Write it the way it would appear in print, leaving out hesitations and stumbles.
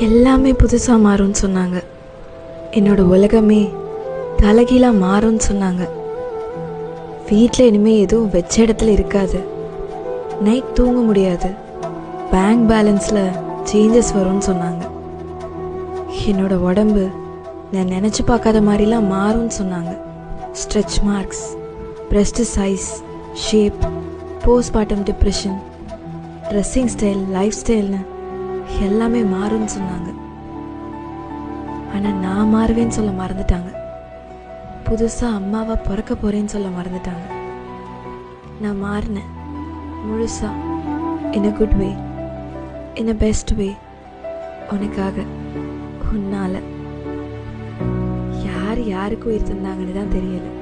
எல்லாமே புதுசாக மாறும்னு சொன்னாங்க. என்னோடய உலகமே தலைகீழாக மாறும்னு சொன்னாங்க. வீட்டில் இனிமேல் எதுவும் வச்ச இடத்துல இருக்காது. நைட் தூங்க முடியாது. பேங்க் பேலன்ஸில் சேஞ்சஸ் வரும்னு சொன்னாங்க. என்னோடய உடம்பு நான் நினச்சி பார்க்காத மாதிரிலாம் மாறும்னு சொன்னாங்க. Stretch marks, breast size, shape, postmortem depression, dressing style, life ஸ்டைல்னு எல்லாமே மாறும்னு சொன்னாங்க. ஆனால் நான் மாறுவேன்னு சொல்ல மறந்துட்டாங்க. புதுசாக அம்மாவாக பிறக்க போகிறேன்னு சொல்ல மறந்துட்டாங்க. நான் மாறினேன் முழுசாக, இன் a good way, in a best way. உனக்காக, உன்னால். யார் யாருக்கு உயிர் தந்தாங்கன்னு தான் தெரியலை.